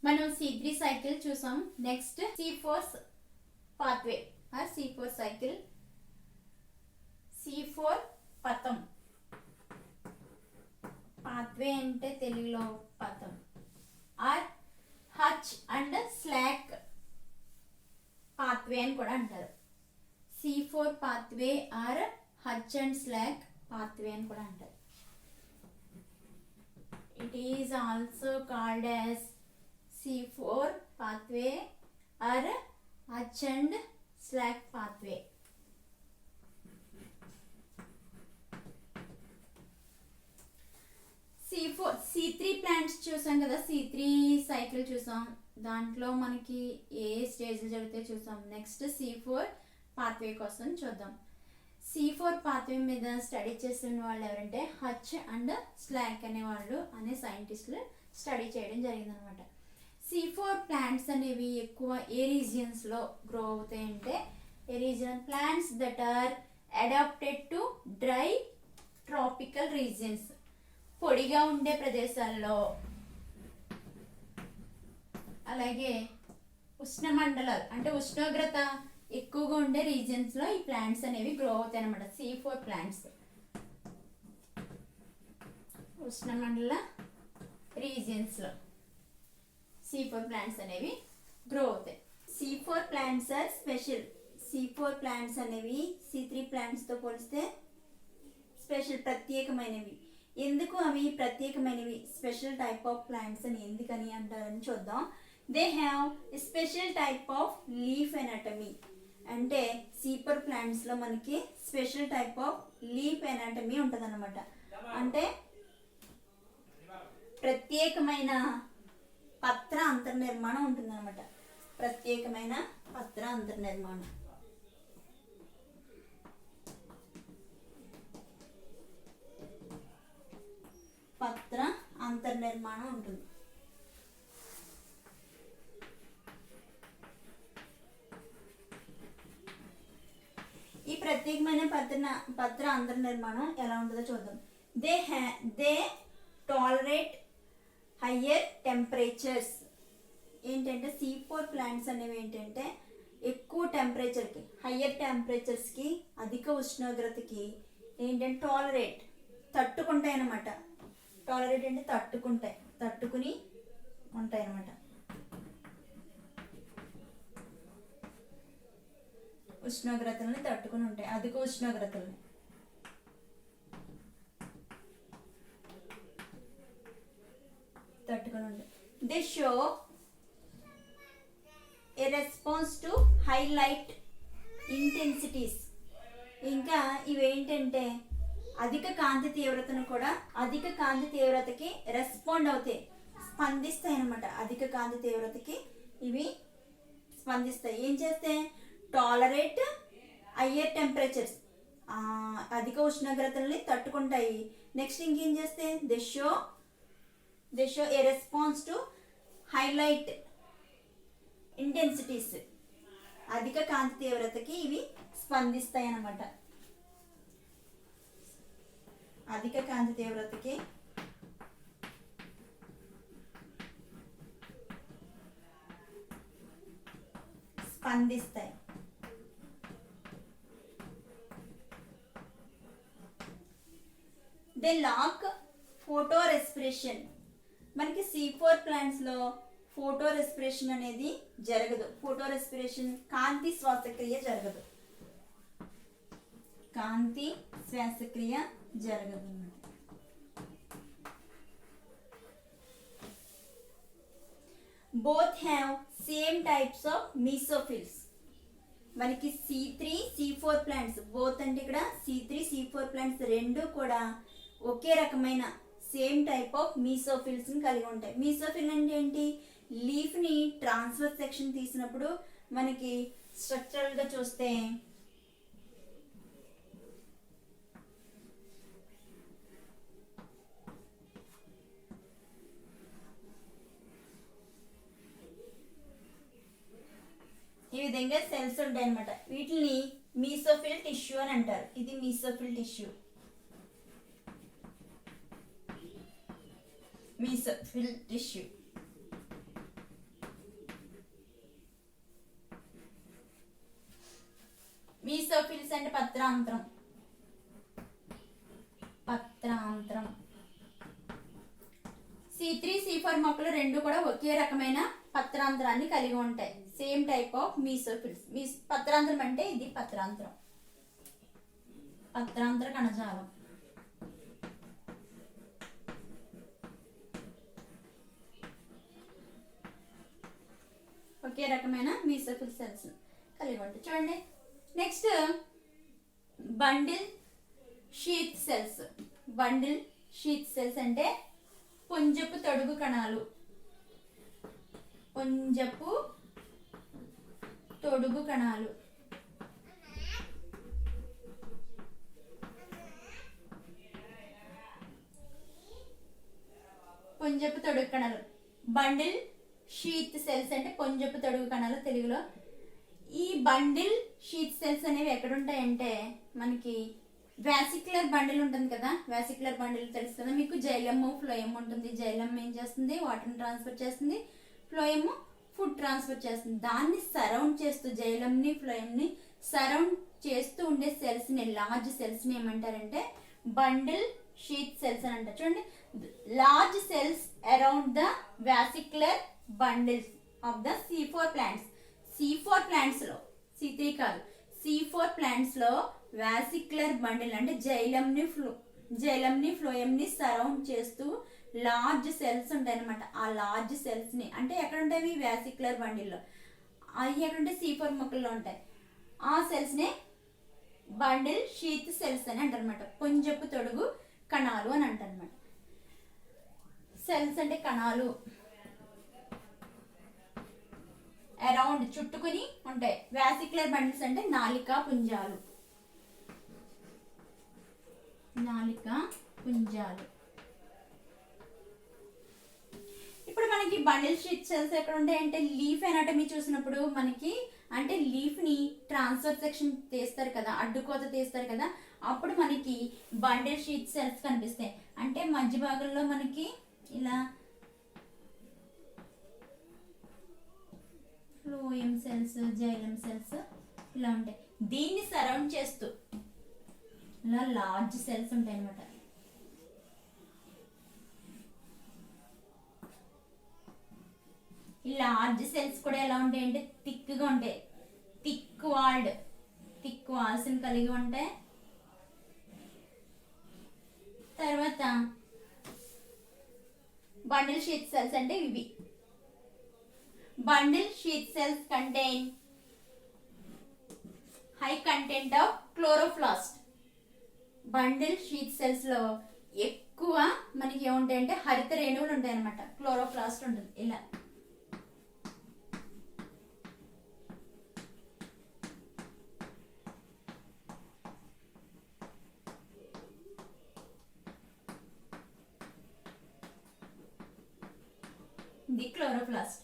మనం C3 cycle చూసాం. Next C4 pathway are C4 cycle. C4 పథం, పాత్వే అంటే తెలుగులో పథం. Or Hatch and Slack pathway అని కూడా అంటారు. C4 pathway or Hatch and Slack pathway అని కూడా అంటారు. It is also called as C4 pathway or Hutch and slack pathway. C3 plants చూసాం కదా, C3 సైకిల్ చూసాం. దాంట్లో మనకి ఏ స్టేజ్లు జరిగితే చూసాం. నెక్స్ట్ C4 పాత్వే కోసం చూద్దాం. C4 పాత్వే మీద స్టడీ చేసిన వాళ్ళు ఎవరంటే హచ్ అండ్ స్లాక్ అనే సైంటిస్టులు స్టడీ చేయడం జరిగిందనమాట. C4 ప్లాంట్స్ అనేవి ఎక్కువ ఏ రీజియన్స్లో గ్రో అవుతాయంటే ఏ region plants that are adapted to dry tropical regions, పొడిగా ఉండే ప్రదేశాల్లో, అలాగే ఉష్ణమండలాలు అంటే ఉష్ణోగ్రత ఎక్కువగా ఉండే రీజియన్స్లో ఈ ప్లాంట్స్ అనేవి గ్రో అవుతాయి అనమాట. C4 ప్లాంట్స్ ఉష్ణమండల రీజియన్స్లో C4 ప్లాంట్స్ అనేవి గ్రో అవుతాయి. C4 plants are special. C4 plants అనేవి C3 ప్లాంట్స్తో పోలిస్తే స్పెషల్, ప్రత్యేకమైనవి. ఎందుకు అవి ప్రత్యేకమైనవి, స్పెషల్ టైప్ ఆఫ్ ప్లాంట్స్ అని ఎందుకని అంటారని చూద్దాం. They have special type of leaf anatomy. అంటే C4 ప్లాంట్స్లో మనకి special type of leaf anatomy ఉంటుంది అనమాట. అంటే ప్రత్యేకమైన పత్ర అంతర్నిర్మాణం ఉంటుంది అనమాట. ప్రత్యేకమైన పత్ర అంతర్నిర్మాణం. పత్ర అంతర్నిర్మాణం ఉంటుంది. ఈ ప్రత్యేకమైన పత్ర అంతర్నిర్మాణం ఎలా ఉంటుందో చూద్దాం. They tolerate higher temperatures. ఏంటంటే C4 ప్లాంట్స్ అనేవి ఏంటంటే ఎక్కువ టెంపరేచర్కి, హయ్యర్ టెంపరేచర్స్కి, అధిక ఉష్ణోగ్రతకి ఏంటంటే టాలరేట్ తట్టుకుంటాయి అన్నమాట. టాలరేట్ అంటే తట్టుకుని ఉంటాయి అన్నమాట. ఉష్ణోగ్రతల్ని తట్టుకుని ఉంటాయి, అధిక ఉష్ణోగ్రతల్ని. తట్టుకుని ఉంటాయి. They show a response to high light intensities. ఇంకా ఇవేంటంటే అధిక కాంతి తీవ్రతకి రెస్పాండ్ అవుతాయి, స్పందిస్తాయి అన్నమాట. అధిక కాంతి తీవ్రతకి ఇవి స్పందిస్తాయి. ఏం చేస్తే టాలరేట్ హయ్యర్ టెంపరేచర్స్, అధిక ఉష్ణోగ్రతల్ని తట్టుకుంటాయి. నెక్స్ట్ ఇంకేం చేస్తే they show a response to high light intensities. అధిక కాంతి తీవ్రతకి ఇవి స్పందిస్తాయి అన్నమాట. అధిక కాంతి తీవ్రతకి స్పందిస్తాయి. They lack photo respiration. మనకి C4 ప్లాంట్స్లో ఫోటో రెస్పిరేషన్ అనేది జరగదు. ఫోటో రెస్పిరేషన్ కాంతి శ్వాసక్రియ జరగదు. కాంతి శ్వాసక్రియ జరగదు. Both have same types of mesophylls. మనకి C4 ప్లాంట్స్ బోత్ అంటే ఇక్కడ C4 ప్లాంట్స్ రెండు కూడా ఒకే రకమైన సేమ్ టైప్ ఆఫ్ మీసోఫిల్స్ కలిగి ఉంటాయి. మీసోఫిల్ అంటే ఏంటి? లీఫ్ని ట్రాన్స్ఫర్ సెక్షన్ తీసినప్పుడు మనకి స్ట్రక్చరల్గా చూస్తే ఈ విధంగా సెల్స్ ఉంటాయి అన్నమాట. వీటిని మీసోఫిల్ టిష్యూ అని అంటారు. ఇది మీసోఫిల్ టిష్యూ. మీసోఫిల్ టిష్యూ మీసోఫిల్స్ అంటే పత్రాంతరం. పత్రాంతరం. C3 C4 మొక్కలు రెండు కూడా ఒకే రకమైన పత్రాంతరాన్ని కలిగి ఉంటాయి. Same type of mesophylls. పత్రాంతరం అంటే ఇది పత్రాంతరం. పత్రాంతర కణజాలం. ఒకే రకమైన మీసోఫిల్ సెల్స్ కలిగి ఉంటాయి. చూడండి next bundle sheath cells. Bundle sheath cells అంటే పుంజపు తొడుగు కణాలు. పుంజపు తొడుగు కణాలు. పుంజపు తొడుగు కణాలు. బండిల్ షీత్ సెల్స్ అంటే పుంజపు తొడుగు కణాలు తెలుగులో. ఈ బండిల్ షీత్ సెల్స్ అనేవి ఎక్కడ ఉంటాయంటే మనకి వాసిక్యులర్ బండిల్ ఉంటుంది కదా, వాసిక్యులర్ బండిల్ తెలుసు కదా మీకు. జైలము ఫ్లోయమ్ ఉంటుంది. జైలమ్ ఏం చేస్తుంది? వాటర్ని ట్రాన్స్ఫర్ చేస్తుంది. ఫ్లోయమ్ ఫుడ్ ట్రాన్స్ఫర్ చేస్తుంది. దాన్ని సరౌండ్ చేస్తూ, జైలమ్ని ఫ్లోయమ్ని సరౌండ్ చేస్తూ ఉండే సెల్స్ని, లార్జ్ సెల్స్ని ఏమంటారంటే బండిల్ షీత్ సెల్స్ అని అంటారు. చూడండి, large cells around the vascular bundles of the C4 plants. C4 plants లో, C3 కాదు, C4 ప్లాంట్స్ లో వాసిక్యులర్ బండిల్ అంటే జైలమ్ని ఫ్లోయమ్ని సరౌండ్ చేస్తూ లార్జ్ సెల్స్ ఉంటాయి అనమాట. ఆ లార్జ్ సెల్స్ ని అంటే ఎక్కడ ఉంటాయి? వాసిక్యులర్ బండిల్లో. అవి ఎక్కడుంటే C4 మొక్కల్లో ఉంటాయి. ఆ సెల్స్ నే బండిల్ షీత్ సెల్స్ అని అంటారు అనమాట. పుంజపు తొడుగు కణాలు అని అంటారు అనమాట. సెల్స్ అంటే కణాలు. అరౌండ్ చుట్టుకుని ఉంటాయి. వాసిక్యులర్ బండిల్స్ అంటే నాలికా పుంజాలు. నాలికా పుంజాలు. ఇప్పుడు మనకి బండిల్ షీత్ సెల్స్ ఎక్కడ ఉంటాయంటే లీఫ్ ఎనాటమీ చూసినప్పుడు మనకి అంటే లీఫ్ ని ట్రాన్స్ఫర్ సెక్షన్ తీస్తారు కదా, అడ్డుకోత తీస్తారు కదా, అప్పుడు మనకి బండిల్ షీత్ సెల్స్ కనిపిస్తాయి. అంటే మధ్య భాగంలో మనకి ఇలా ఫ్లోయమ్ సెల్స్, జైలమ్ సెల్స్ ఇలా ఉంటాయి. దీన్ని సరౌండ్ చేస్తూ ఇలా లార్జ్ సెల్స్ ఉంటాయి అన్నమాట. ఈ లార్జ్ సెల్స్ కూడా ఎలా ఉంటాయి అంటే థిక్గా ఉంటాయి. థిక్ వాల్స్ కలిగి ఉంటాయి. తర్వాత బండిల్ షీత్ సెల్స్ అంటే ఇవి. Bundle sheath cells contain high content of chloroplast. Bundle sheath cells లో ఎక్కువ మనకి ఏముంటాయంటే హరిత రేణువులు ఉంటాయి అనమాట. క్లోరోప్లాస్ట్ ఉంటుంది ఇలా. ఇది chloroplast.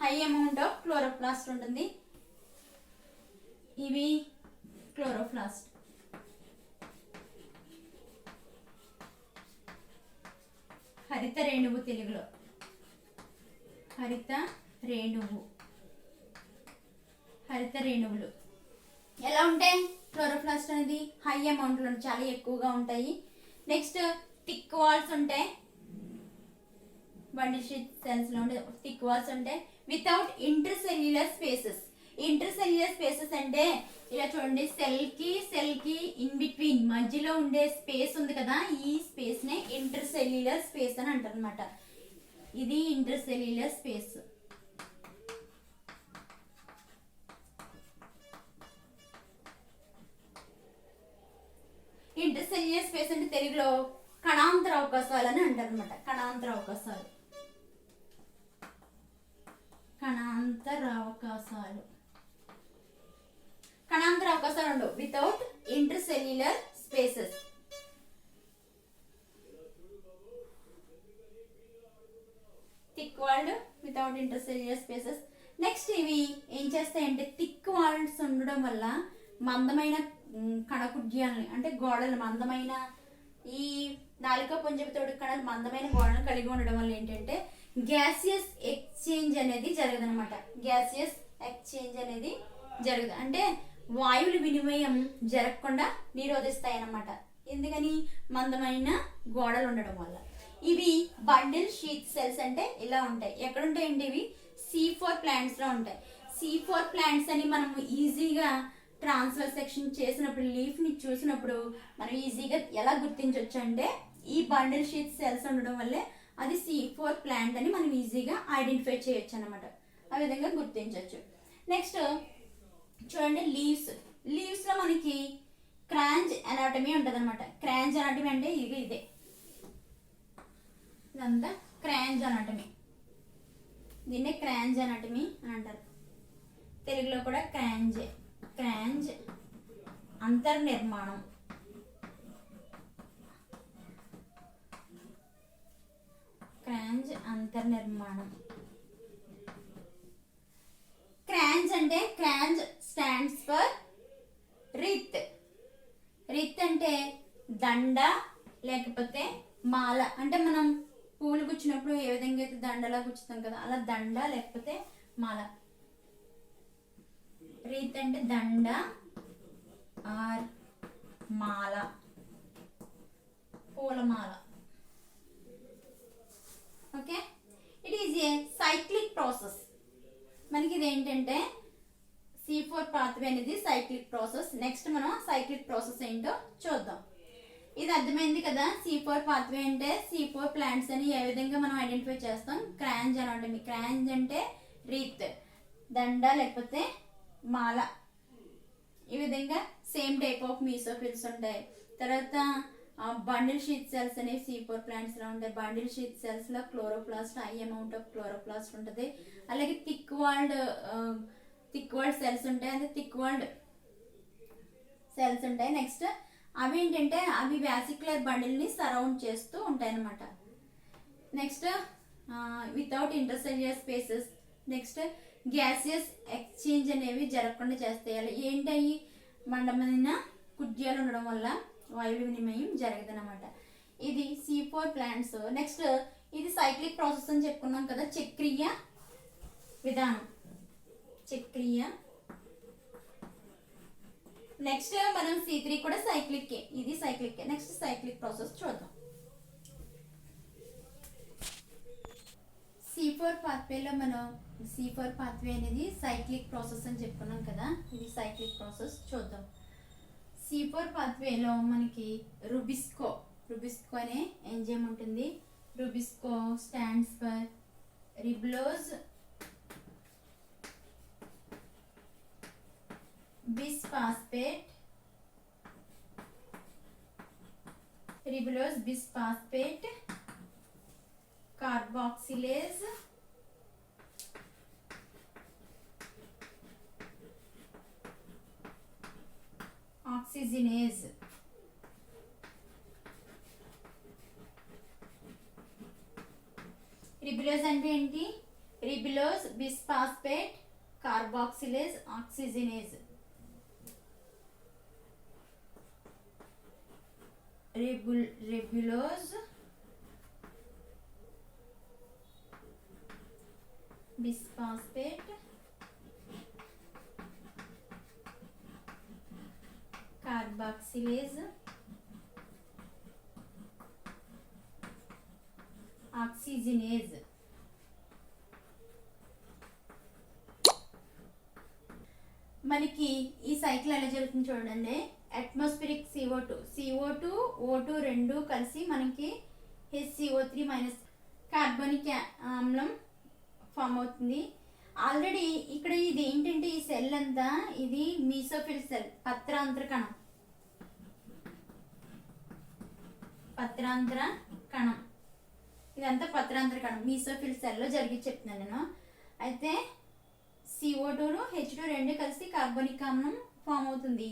High amount of chloroplast ఉంటుంది. ఇవి క్లోరోప్లాస్ట్. హరిత రేణువు తెలుగులో. హరిత రేణువు. హరిత రేణువులు ఎలా ఉంటాయి? క్లోరోప్లాస్ట్ అనేది హై అమౌంట్లో చాలా ఎక్కువగా ఉంటాయి. నెక్స్ట్ థిక్ వాల్స్ ఉంటాయి. బండిల్ షీత్ సెల్స్ లో ఉండే థిక్ వాల్స్ ఉంటాయి. Without intercellular spaces. Intercellular spaces అంటే ఇలా చూడండి, సెల్ కి ఇన్ బిట్వీన్ మధ్యలో ఉండే స్పేస్ ఉంది కదా, ఈ స్పేస్ నే ఇంటర్సెల్యులర్ స్పేస్ అని అంటారు అనమాట. ఇది ఇంటర్సెల్యులర్ స్పేస్. ఇంటర్సెల్యులర్ స్పేస్ అంటే తెలుగులో కణాంతర అవకాశాలు అని అంటారు అనమాట. కణాంతర అవకాశాలు. కణాంతర అవకాశాలు. కణాంతర అవకాశాలు ఉండవు without intercellular spaces. Thick walled without intercellular spaces. Next ఇవి ఏం చేస్తాయంటే థిక్ వాల్డ్స్ ఉండడం వల్ల మందమైన కణకుడ్యాలని అంటే గోడలు, మందమైన ఈ నాలిక పుంజపు తొడుగు కణాలు మందమైన గోడలను కలిగి ఉండడం వల్ల ఏంటంటే గ్యాసియస్ ఎక్స్చేంజ్ అనేది జరగదు అనమాట. గ్యాసియస్ ఎక్స్చేంజ్ అనేది జరగదు. అంటే వాయువుల వినిమయం జరగకుండా నిరోధిస్తాయి అన్నమాట. ఎందుకని? మందమైన గోడలు ఉండడం వల్ల. ఇవి బండిల్ షీత్ సెల్స్ అంటే ఇలా ఉంటాయి. ఎక్కడ ఉంటాయండి? ఇవి C4 ప్లాంట్స్ లో ఉంటాయి. C4 ప్లాంట్స్ అని మనం ఈజీగా ట్రాన్స్ఫర్ సెక్షన్ చేసినప్పుడు లీఫ్ ని చూసినప్పుడు మనం ఈజీగా ఎలా గుర్తించవచ్చు అంటే ఈ బండిల్ షీత్ సెల్స్ ఉండడం వల్లే అది C4 ప్లాంట్ అని మనం ఈజీగా ఐడెంటిఫై చేయొచ్చు అనమాట. ఆ విధంగా గుర్తించవచ్చు. నెక్స్ట్ చూడండి, లీవ్స్ లో మనకి క్రాంజ్ అనాటమీ ఉంటుంది అనమాట. క్రాంజ్ అనాటమీ అంటే ఇదే, ఇదంతా క్రాంజ్ అనాటమీ. దీన్నే క్రాంజ్ అనాటమీ అని అంటారు. తెలుగులో కూడా క్రాంజ్ అంతర్నిర్మాణం. క్రాంజ్ అంతర్నిర్మాణం. క్రాంజ్ అంటే క్రాంజ్ స్టాండ్స్ ఫర్ రిత్. రిత్ అంటే దండ లేకపోతే మాల. అంటే మనం పూలు గుచ్చినప్పుడు ఏ విధంగా అయితే దండలా గుచ్చుతాం కదా, అలా దండ లేకపోతే మాల. రిత్ అంటే దండ ఆర్ మాల, పూలమాల. Okay, it is a cyclic process. మనకి ఇది ఏంటంటే C4 పాత్వే అనేది సైక్లిక్ ప్రాసెస్. నెక్స్ట్ మనం సైక్లిక్ ప్రాసెస్ ఏంటో చూద్దాం. ఇది అర్థమైంది కదా. C4 పాత్వే అంటే C4 ప్లాంట్స్ అని ఏ విధంగా మనం ఐడెంటిఫై చేస్తాం. క్రాంజ్ అనాటమీ. క్రాంజ్ అంటే రీత్, దండ లేకపోతే మాల. ఈ విధంగా సేమ్ టైప్ ఆఫ్ మీసోఫిల్స్ ఉంటాయి. తర్వాత బండిల్ షీత్ సెల్స్ అనేవి C4 ప్లాంట్స్ లో ఉంటాయి. బండిల్ షీత్ సెల్స్ లో chloroplast, high amount of chloroplast ఉంటుంది. అలాగే థిక్ వాల్డ్ సెల్స్ ఉంటాయి. అంటే థిక్ వాల్డ్ సెల్స్ ఉంటాయి. నెక్స్ట్ అవి ఏంటంటే అవి వ్యాసిక్యులర్ బండిల్ ని సరౌండ్ చేస్తూ ఉంటాయి అన్నమాట. Next without intercellular spaces. Next gaseous exchange అనేవి జరగకుండా చేస్తాయి. ఏంటవి? మండమైన కుడ్యాలు ఉండడం వల్ల వాయువు వినిమయం జరగదన్నమాట. ఇది C4 ప్లాంట్స్. నెక్స్ట్ ఇది సైక్లిక్ ప్రాసెస్ అని చెప్పుకున్నాం కదా. చక్రీయ విధానం. చక్రీయ. నెక్స్ట్ మనం C3 కూడా సైక్లిక్. ఇది సైక్లిక్. నెక్స్ట్ సైక్లిక్ ప్రాసెస్ చూద్దాం. C4 పాత్వేలో మనం C4 పాత్వే అనేది సైక్లిక్ ప్రాసెస్ అని చెప్పుకున్నాం కదా. ఇది సైక్లిక్ ప్రాసెస్ చూద్దాం. C4 పాత్వేలో మనకి రుబిస్కో అనే ఎంజైమ్ ఉంటుంది. RuBisCO stands for ribulose bisphosphate. Ribulose bisphosphate carboxylase oxygenase. Ribulose అంటే ఏంటి? Ribulose bisphosphate carboxylase oxygenase. Ribulose bisphosphate carboxylase oxygenase. మనకి ఈ సైకిల్ ఎలా జరుగుతుంది చూడండి. అట్మాస్ఫిరిక్ CO2 O2 రెండు కలిసి మనకి HCO3- కార్బనిక్ ఆమ్లం ఫామ్ అవుతుంది. ఆల్రెడీ ఇక్కడ ఇది ఏంటంటే ఈ సెల్ అంతా ఇది మీసోఫిల్ సెల్, పత్రాంతర కణం. ఇదంతా పత్రాంతర కణం మీసోఫిల్ సెల్ లో జరిగి చెప్తున్నాను నేను. అయితే CO2 H2 రెండు కలిసి కార్బనిక్ ఆమ్లం ఫామ్ అవుతుంది.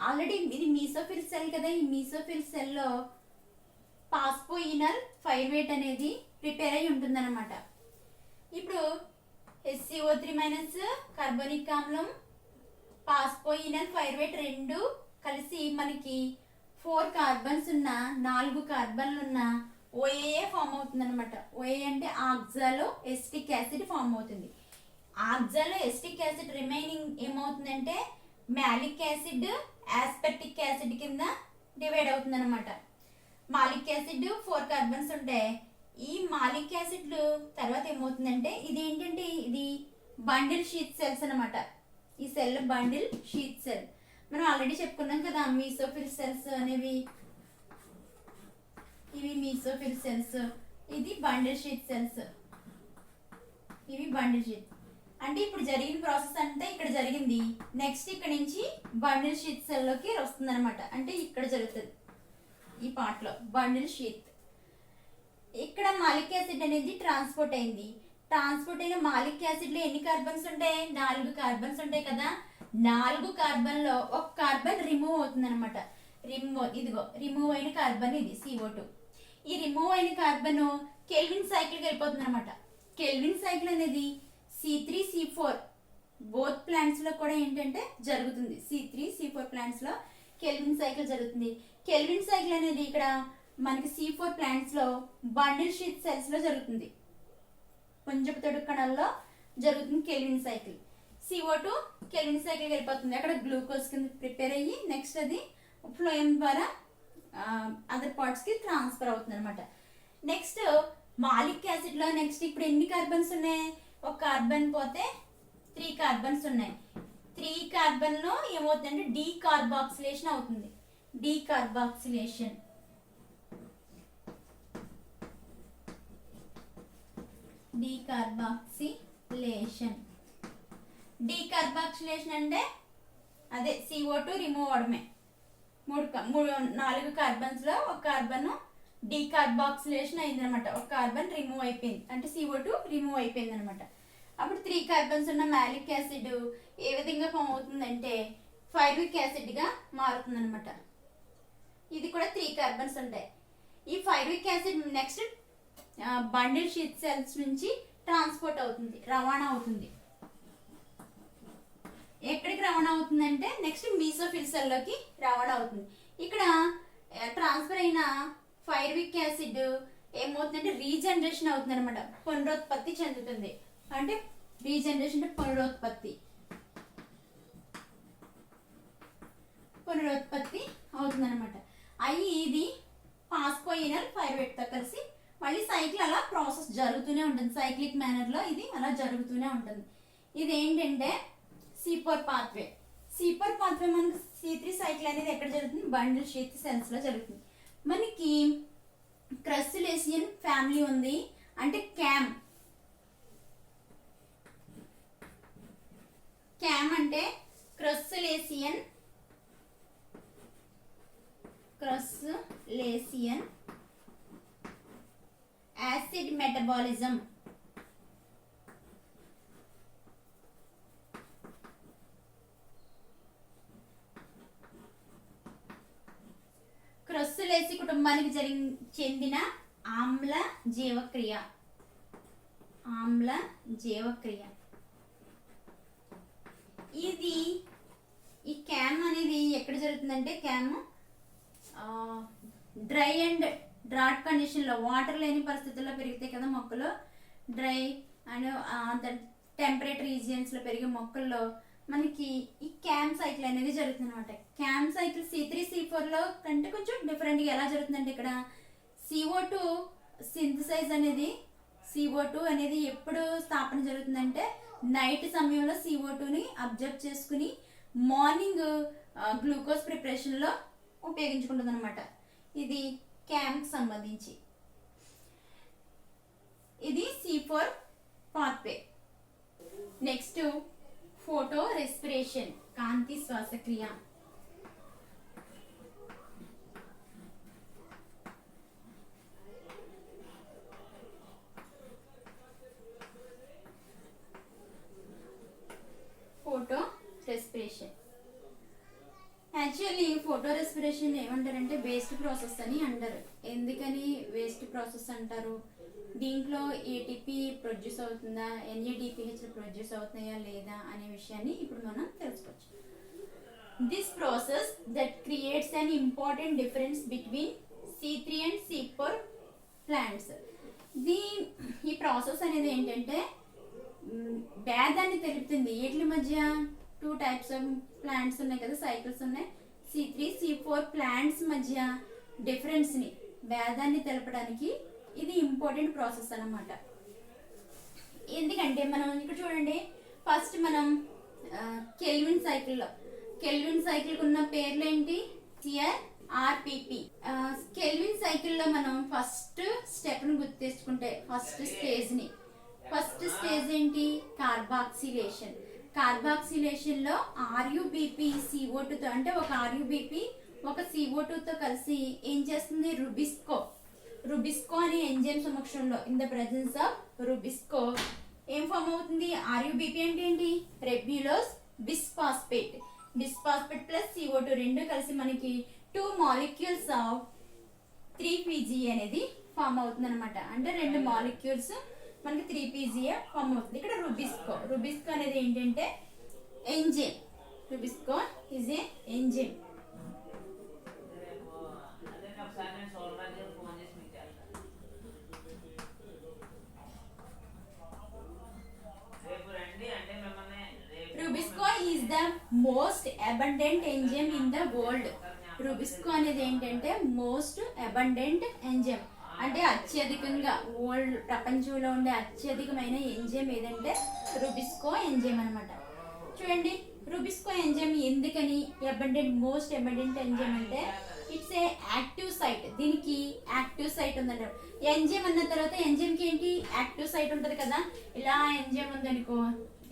ఆల్రెడీ ఇది మీసోఫిల్ సెల్ కదా. ఈ మీసోఫిల్ సెల్లో పాస్పోయినల్ పైరువేట్ అనేది ప్రిపేర్ అయి ఉంటుంది అనమాట. ఇప్పుడు HCO3- కార్బనిక్ ఆమ్లం, పాస్పోయినల్ పైరువేట్ రెండు కలిసి మనకి 4 కార్బన్స్ ఉన్న 4 కార్బన్లు ఉన్న OAA ఫామ్ అవుతుంది అనమాట. OAA అంటే ఆక్సాలో ఎస్టిక్ యాసిడ్ ఫామ్ అవుతుంది. ఆక్సాలో ఎస్టిక్ యాసిడ్ రిమైనింగ్ ఏమవుతుందంటే మాలిక్ యాసిడ్ ఆస్పర్టిక్ యాసిడ్ కింద డివైడ్ అవుతుంది అనమాట. మాలిక్ యాసిడ్ 4 కార్బన్స్ ఉంటాయి. ఈ మాలిక్ యాసిడ్ తర్వాత ఏమవుతుందంటే ఇది ఏంటంటే ఇది బండిల్ షీత్ సెల్స్ అనమాట. ఈ సెల్ బండిల్ షీత్ సెల్. మనం ఆల్రెడీ చెప్పుకున్నాం కదా మీసోఫిల్ సెల్స్ అనేవి, ఇవి మీసోఫిల్ సెల్స్, ఇది బండిల్ షీత్ సెల్స్, ఇవి బండిల్ షీత్. అంటే ఇప్పుడు జరిగిన ప్రాసెస్ అంటే ఇక్కడ జరిగింది. నెక్స్ట్ ఇక్కడ నుంచి బండిల్ షీత్ సెల్ లోకి వస్తుంది అనమాట. అంటే ఇక్కడ జరుగుతుంది ఈ పార్ట్ లో బండిల్ షీత్. ఇక్కడ మాలిక్ యాసిడ్ అనేది ట్రాన్స్పోర్ట్ అయింది. ట్రాన్స్పోర్ట్ అయిన మాలిక్ యాసిడ్ లో ఎన్ని కార్బన్స్ ఉంటాయి? 4 కార్బన్స్ ఉంటాయి కదా. 4 కార్బన్ లో ఒక కార్బన్ రిమూవ్ అవుతుంది అనమాట. రిమూవ్ అయిన కార్బన్ ఇది CO2. ఈ రిమూవ్ అయిన కార్బన్ కెల్విన్ సైకిల్ వెళ్ళిపోతుంది అనమాట. కెల్విన్ సైకిల్ అనేది C3C4 బోత్ ప్లాంట్స్ లో కూడా ఏంటంటే జరుగుతుంది. C3C4 ప్లాంట్స్ లో కెల్విన్ సైకిల్ జరుగుతుంది. కెల్విన్ సైకిల్ అనేది ఇక్కడ మనకి C4 ప్లాంట్స్ లో బండిల్ షీత్ సెల్స్ లో జరుగుతుంది. పుంజపు తొడుగు కణాల్లో జరుగుతుంది kelvin cycle. CO2 kelvin cycle వెళ్ళిపోతుంది. అక్కడ గ్లూకోజ్ కింద ప్రిపేర్ అయ్యి నెక్స్ట్ అది ఫ్లోయం ద్వారా అదర్ పార్ట్స్ కి ట్రాన్స్ఫర్ అవుతుంది అనమాట. నెక్స్ట్ మాలిక్ యాసిడ్ లో నెక్స్ట్ ఇప్పుడు ఎన్ని కార్బన్స్ ఉన్నాయి? ఒక కార్బన్ పోతే 3 కార్బన్స్ ఉన్నాయి. 3 కార్బన్ లో ఏమవుతుందంటే డీకార్బాక్సిలేషన్ అవుతుంది. డీకార్బాక్సిలేషన్ డీకార్బాక్సిలేషన్ అంటే అదే CO2 రిమూవ్ అవడమే. 4 కార్బన్స్ లో ఒక కార్బన్ డీకార్బాక్సిలేషన్ అయింది అనమాట. ఒక కార్బన్ రిమూవ్ అయిపోయింది అంటే CO2 రిమూవ్ అయిపోయింది అనమాట. అప్పుడు 3 కార్బన్స్ ఉన్న మాలిక్ యాసిడ్ ఏ విధంగా ఫామ్ అవుతుందంటే పైరువిక్ యాసిడ్ గా మారుతుంది అనమాట. ఇది కూడా 3 కార్బన్స్ ఉంటాయి. ఈ pyruvic acid next bundle sheath cells నుంచి ట్రాన్స్పోర్ట్ అవుతుంది, రవాణా అవుతుంది. ఎక్కడికి రవాణా అవుతుందంటే నెక్స్ట్ మీసోఫిల్ సెల్ లోకి రవాణా అవుతుంది. ఇక్కడ ట్రాన్స్ఫర్ అయిన పైరువిక్ యాసిడ్ ఏమవుతుందంటే రీజనరేషన్ అవుతుంది అనమాట. పునరుత్పత్తి చెందుతుంది. అంటే రీజనరేషన్ అంటే పునరుత్పత్తి అవుతుంది అనమాట. అయ్యి ఇది పాస్పోయినల్ పైరువేట్ తో కలిసి మళ్ళీ సైకిల్ అలా ప్రాసెస్ జరుగుతూనే ఉంటుంది. సైక్లిక్ మేనర్ లో ఇది అలా జరుగుతూనే ఉంటుంది. ఇది ఏంటంటే C4 పాత్వే. C4 పాత్వే మనకి C3 సైకిల్ అనేది ఎక్కడ జరుగుతుంది? బండిల్ షీత్ సెల్స్ లో జరుగుతుంది. మనకి క్రస్సులేసియన్ ఫ్యామిలీ ఉంది. అంటే క్యామ్ అంటే క్రస్సులేసియన్ యాసిడ్ మెటబాలిజం. క్రస్సులేసి కుటుంబానికి చెందిన ఆమ్ల జీవక్రియ. ఇది ఈ క్యామ్ అనేది ఎక్కడ జరుగుతుందంటే cam dry and drought condition లో వాటర్ లేని పరిస్థితుల్లో పెరుగుతాయి కదా మొక్కలు. డ్రై అండ్ టెంపరేట్ రీజియన్స్ లో పెరిగే మొక్కల్లో మనకి ఈ క్యామ్ సైకిల్ అనేది జరుగుతుంది అనమాట. క్యామ్ సైకిల్ C3C4 లో కంటే కొంచెం డిఫరెంట్ గా ఎలా జరుగుతుందంటే ఇక్కడ CO2 సింథసైజ్ అనేది CO2 అనేది ఎప్పుడు స్థాపన జరుగుతుందంటే నైట్ సమయంలో CO2ని అబ్జర్వ్ చేసుకుని మార్నింగ్ గ్లూకోజ్ ప్రిపరేషన్ లో ఉపయోగించుకుంటుంది అనమాట. ఇది క్యామ్ కి సంబంధించి. ఇది C4 pathway. Next photo respiration, కాంతి శ్వాసక్రియ. Photo respiration actually photo respiration ఏమంటారంటే వేస్ట్ ప్రాసెస్ అని అంటారు. ఎందుకని వేస్ట్ ప్రాసెస్ అంటారు? దీంట్లో ఏటీపీ ప్రొడ్యూస్ అవుతుందా, NADPH ప్రొడ్యూస్ అవుతున్నాయా లేదా అనే విషయాన్ని ఇప్పుడు మనం తెలుసుకోవచ్చు. This process that creates an important difference between C3 and C4 plants. ఈ ప్రాసెస్ అనేది ఏంటంటే భేదాన్ని తెలుపుతుంది. వీటి మధ్య టూ టైప్స్ ఆఫ్ ప్లాంట్స్ ఉన్నాయి కదా, సైకిల్స్ ఉన్నాయి. C3 C4 ప్లాంట్స్ మధ్య డిఫరెన్స్ని, భేదాన్ని తెలపడానికి ఇది ఇంపార్టెంట్ ప్రాసెస్ అన్నమాట. ఎందుకంటే మనం ఇక్కడ చూడండి, ఫస్ట్ మనం కెల్విన్ సైకిల్ ఉన్న పేర్లు ఏంటి? CRPP. కెల్విన్ సైకిల్లో మనం ఫస్ట్ స్టెప్ని గుర్తు తెచ్చుకుంటే ఫస్ట్ స్టేజ్ ఏంటి? కార్బాక్సిలేషన్ లో RuBp CO2తో, అంటే ఒక RuBp ఒక CO2తో కలిసి ఏం చేస్తుంది? రుబిస్కో అనే ఎంజైమ్ సమక్షంలో, in the presence of rubisco ఏం ఫామ్ అవుతుంది? RuBp అంటే ఏంటి? రెబ్యులోస్ బిస్ఫాస్ఫేట్ ప్లస్ CO2 రెండు కలిసి మనకి 2 molecules ఆఫ్ 3PGA అనేది ఫామ్ అవుతుంది అనమాట. అంటే 2 molecules మనకి 3PGA ఫామ్ అవుతుంది. ఇక్కడ రుబిస్కో అనేది ఏంటంటే enzyme. Rubisco is a enzyme. Rubisco is the most abundant enzyme in the world. Rubisco అనేది ఏంటంటే మోస్ట్ అబండెంట్ ఎంజైమ్, అంటే అత్యధికంగా వరల్డ్ ప్రపంచంలో ఉండే అత్యధికమైన ఎంజైమ్ ఏదంటే రుబిస్కో ఎంజైమ్ అనమాట. చూడండి, రుబిస్కో ఎంజైమ్ ఎందుకని మోస్ట్ అబండెంట్ ఎంజైమ్ అంటే ఇట్స్ ఏ యాక్టివ్ సైట్. దీనికి యాక్టివ్ సైట్ ఉందంట. ఎంజైమ్ అన్న తర్వాత ఎంజైమ్కి ఏంటి? యాక్టివ్ సైట్ ఉంటుంది కదా. ఇలా ఎంజైమ్ ఉందనుకో,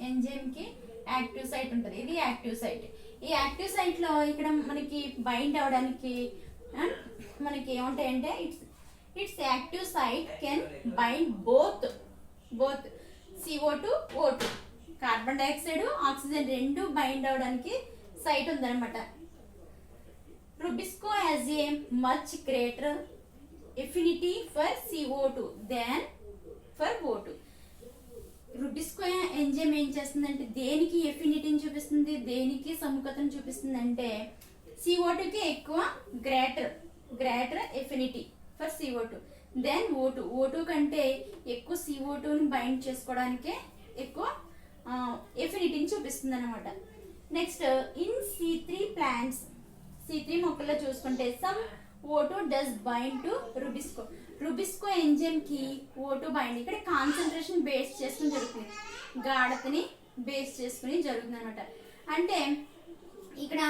ఎంజైమ్కి యాక్టివ్ సైట్ ఉంటుంది. ఇది యాక్టివ్ సైట్. ఈ యాక్టివ్ సైట్లో ఇక్కడ మనకి బైండ్ అవడానికి మనకి ఏముంటాయంటే it's active site can bind both CO2 O2, carbon dioxide oxygen రెండు బైండ్ అవడానికి సైట్ ఉందన్నమాట. RuBisCO has a much greater affinity for CO2 than for O2. RuBisCO enzyme ఏం చేస్తుందంటే దేనికి ఎఫినిటీని చూపిస్తుంది, దేనికి సముఖతను చూపిస్తుంది అంటే CO2కి ఎక్కువ greater affinity for CO2 then O2 కంటే ఎక్కువ CO2ని బైండ్ చేసుకోవడానికే ఎక్కువ ఎఫినిటీని చూపిస్తుంది అనమాట. నెక్స్ట్ ఇన్ C3 మొక్కల్లో చూసుకుంటే some O2 does bind to rubisco enzyme కి O2 బైండ్ ఇక్కడ కాన్సన్ట్రేషన్ బేస్ చేసుకుని జరుగుతుంది, గాఢతని బేస్ చేసుకుని జరుగుతుంది అనమాట. అంటే ఇక్కడ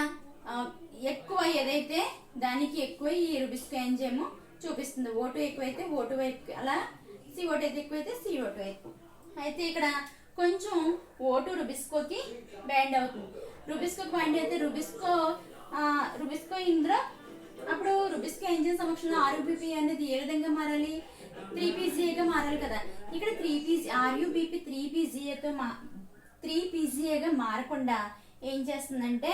ఎక్కువ ఏదైతే దానికి ఎక్కువ ఈ రుబిస్కో ఎంజైమ్ చూపిస్తుంది. O2 ఎక్కువైతే O2 వైపు, అలా CO2 అయితే ఎక్కువైతే CO2 వైపు. అయితే ఇక్కడ కొంచెం O2 రుబిస్కోకి బైండ్ అవుతుంది. రుబిస్కోకి బైండ్ అయితే రుబిస్కో ఇందులో అప్పుడు రుబిస్కో ఎంజైమ్ సమక్షంలో RuBp అనేది ఏ విధంగా మారాలి? 3PGAగా మారాలి కదా. ఇక్కడ RuBp 3PGAగా మారకుండా ఏం చేస్తుందంటే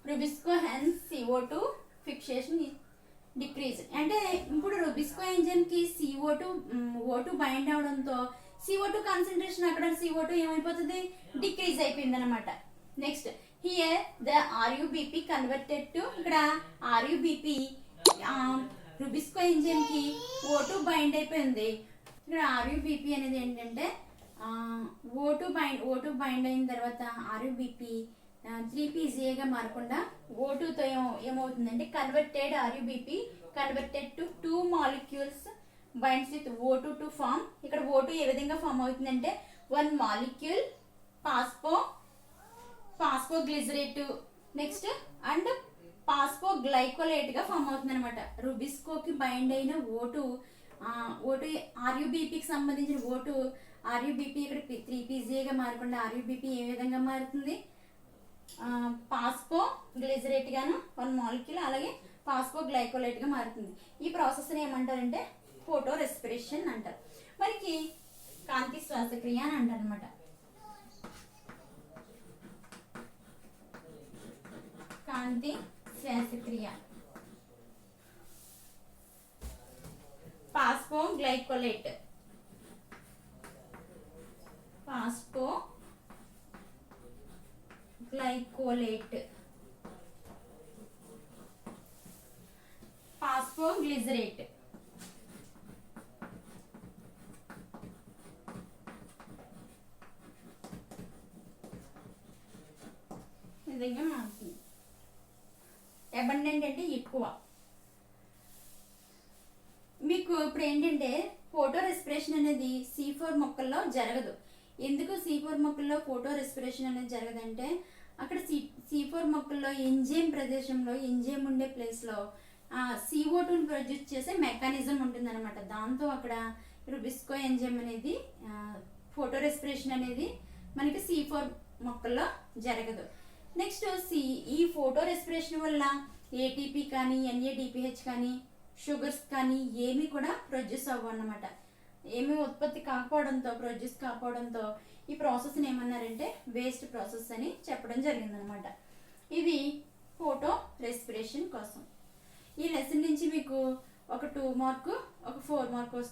rubisco hence CO2 fixation decrease. అంటే ఇప్పుడు రుబిస్కో ఎంజైమ్ కి O2 బైండ్ అవడంతో CO2 కాన్సన్ట్రేషన్ అక్కడ CO2 ఏమైపోతుంది? డిక్రీజ్ అయిపోయింది అనమాట. Next here the RuBp converted to, ఇక్కడ RuBp రుబిస్కో ఎంజైమ్ కి O2 బైండ్ అయిపోయింది. ఇక్కడ RuBp అనేది ఏంటంటే O2 బైండ్ అయిన తర్వాత RuBp 3PGAగా మారకుండా O2తో ఏమవుతుందంటే RuBp converted to 2 molecules binds with O2 to form. ఇక్కడ O2 ఏ విధంగా ఫామ్ అవుతుందంటే 1 molecule phosphoglycerate next and phosphoglycolate గా ఫామ్ అవుతుంది అనమాట. రుబిస్కోకి బైండ్ అయిన O2 RuBpకి సంబంధించిన RuBp ఇక్కడ 3PGAగా మారకుండా RuBp ఏ విధంగా మారుతుంది? ఫాస్ఫోగ్లిజరేట్ గాను 1 molecule అలాగే ఫాస్ఫోగ్లైకోలేట్ గా మారుతుంది. ఈ ప్రాసెస్ ని ఏమంటారంటే ఫోటో రెస్పిరేషన్ అంటారు. మనకి కాంతి శ్వాసక్రియ అని అంటారు అనమాట. కాంతి శ్వాసక్రియ. ఫాస్ఫోగ్లైకోలేట్ ఫాస్ఫోగ్లిజరేట్ విధంగా మారుతుంది. అబండెంట్ అంటే ఎక్కువ. మీకు ఇప్పుడు ఏంటంటే ఫోటో రెస్పిరేషన్ అనేది C4 మొక్కల్లో జరగదు. ఎందుకు C4 మొక్కల్లో ఫోటో రెస్పిరేషన్ అనేది జరగదంటే అక్కడ C4 మొక్కల్లో ఎంజైమ్ ప్రదేశంలో ఎంజైమ్ ఉండే ప్లేస్లో CO2ని ప్రొడ్యూస్ చేసే మెకానిజం ఉంటుందన్నమాట. దాంతో అక్కడ రుబిస్కో ఎంజైమ్ అనేది ఫోటో రెస్పిరేషన్ అనేది మనకి C4 మొక్కల్లో జరగదు. నెక్స్ట్ ఈ ఫోటో రెస్పిరేషన్ వల్ల ATP కానీ NADPH కానీ షుగర్స్ కానీ ఏమీ కూడా ప్రొడ్యూస్ అవ్వవు అన్నమాట. ఏమీ ఉత్పత్తి ప్రొడ్యూస్ కాకపోవడంతో ఈ ప్రాసెస్ని ఏమన్నారంటే వేస్ట్ ప్రాసెస్ అని చెప్పడం జరిగిందనమాట. ఇది ఫోటో రెస్పిరేషన్ కోసం. ఈ లెసన్ నుంచి మీకు ఒక 2 మార్కు ఒక 4 మార్క్ వస్తుంది.